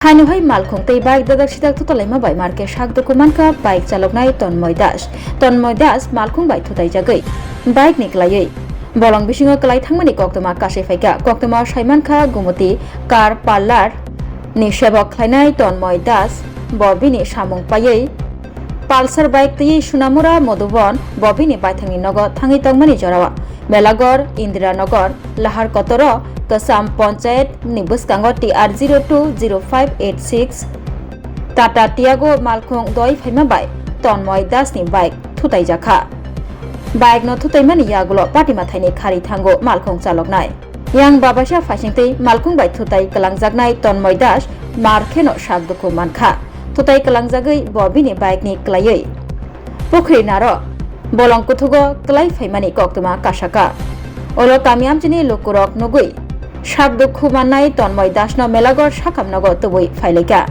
Hanuhai Malkhung tei bike dadak sidak tutolai mabai marke sak dokumanka bike chaloknai Tonmoy Das Malkhung bike thutai jagai bike ni klaiui bolong bisingo klai thangmani koktoma kasai phaika koktoma saimankha gumoti car parlor ni sebok khlainai Tonmoy Das bobini samung paiui Pulsar bike tei Sunamura Modubon bobini baithangni nogo thangi tongmani jorawa Melagor Indiranagar Lahar Kotoro Kasam Panchayat ni buskango TR 020586 Tata Tiago Malkhung doi phaima bai Tonmoy Das ni bike thutai jakha bike no thutai mani yagulo patima thaini khari thango Malkhung chaloknai yang babasa faisingtei Malkhung bai thutai kalangjaknai Tonmoy Das markheno sakduku mankha thutai kalangjagai bobini bike ni klaiui pukhri naro bolong kuthugo klai phaimani koktoma kasaka olo kamiamchini lukurok nugui sakdukhu mannai Tonmoy Das no Melagor sakamnago tubui phaileka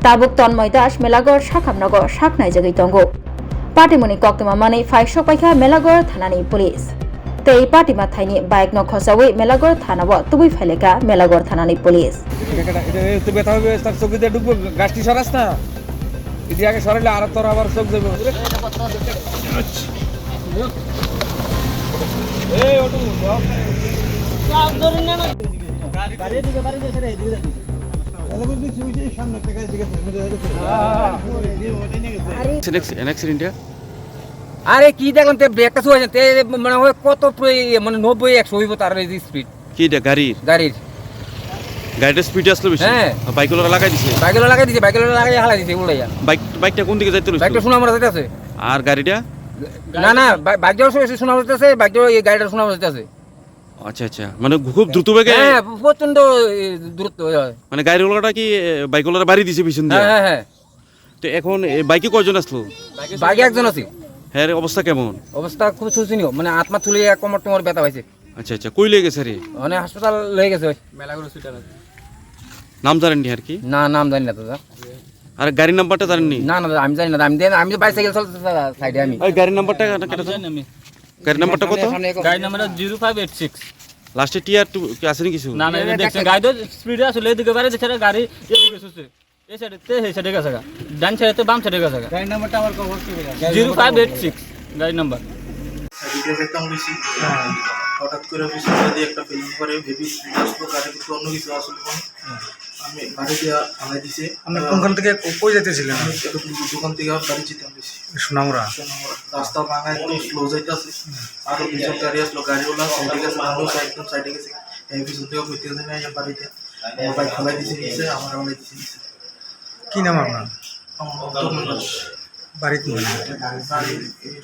tabuk Tonmoy Das Melagor sakamnago saknai jagai tongo patimoni koktoma mani faisok paikha Melagor thanani police tei patima thaini bike no khosawi Melagor thanabo tubui phaileka Melagor thanani police তো ব্যথা হবে তার চোখে দিয়ে ঢুকবো গাছটি সরাস না এদিকে আগে সরাইলে আর তোর আবার চোখ যাবে এই ওটু সব ধরে না গাড়ি দিকে বাড়ি দিয়ে ছেড়ে দিকে যাবি দাদা বলবি তুই যে সামনে থেকে দিকে অ্যাক্সিডেন্ট আরে কি দেখলাম তে ব্রেকটা শুয়ে তে মানে হয় কত মানে 90 100 হইব তার এই স্পিড কি এটা গাড়ির গাড়িটা স্পিড আসলো বেশি হ্যাঁ বাইকগুলো লাগাই দিছে বাইকগুলো লাগাই হালাই দিছে উড়াইয়া বাইকটা কোন দিকে যাইতে বাইকটা শোনা আমরা যাইতাছে আর গাড়িটা না বাইক যাওয়ার সময় শোনা যাইতাছে বাইক যাওয়ার এই গাড়িটা শোনা যাইতাছে আচ্ছা মানে খুব দ্রুত বেগে হ্যাঁ প্রচন্ড দ্রুত হয় মানে গাড়িওয়ালাটা কি বাইকওয়ালার বাড়ি দিছে পিছন দিয়ে হ্যাঁ তো এখন বাইকে কয়জন আসলো বাইকে একজন আছে হ্যাঁ অবস্থা কেমন অবস্থা খুব শোচনীয় মানে আত্মা তুলে কোমর টোমর ব্যথা পাইছে আচ্ছা কই লেগে গেছে রে মানে হাসপাতাল লয়ে গেছে মেলাগড় হসপিটাল নাম জানেননি আর কি না নাম জানি না দাদা আর গাড়ির নাম্বারটা জানেননি না আমি জানি না আমি তো বাইসাইকেল চলতে সাইডে আমি ওই গাড়ির নাম্বারটা কেটে দাও গাড়ির নাম্বারটা কত গাড়ি নাম্বারটা 0586 লাস্টে টিআর কি আছে নাকি কিছু না দেখছেন গাড়ি তো স্পিডে আসলে এদিকে বাড়ি দেখছে গাড়ি এদিকে সুসে এই সাইডে তে এই সাইডে গেছে ডান সাইডে তো বাম সাইডে গেছে গাড়ি নাম্বারটা আমার কভার করে 0586 গাড়ি নাম্বার দেখতাম বেশি হঠাৎ করে পিছনে দিয়ে একটা ফিল্ম করে ভেবি আসবো গাড়ি কিছু অন্য কিছু আসলো আমি গাড়ি দিয়ে আনাই দিছে আপনি কোনখান থেকে কই যেতেছিলেন আমি দোকান থেকে গাড়ি যেতাম বেশি সোনামুড়া রাস্তা ভাঙা একদম স্লো যাইতেছে আরো দুজন গাড়ি আসলো গাড়িওয়ালা সাইডে গেছে আমিও একদম সাইডে গেছে এই পিছন থেকে ঘুরতে গেছে না বাড়িতে মোবাইল খোলাই দিছে নিচে আমার অনেক দিছে নিচে কি নাম আপনার আমার তরুণ দাস বাড়িতে গাড়ি এই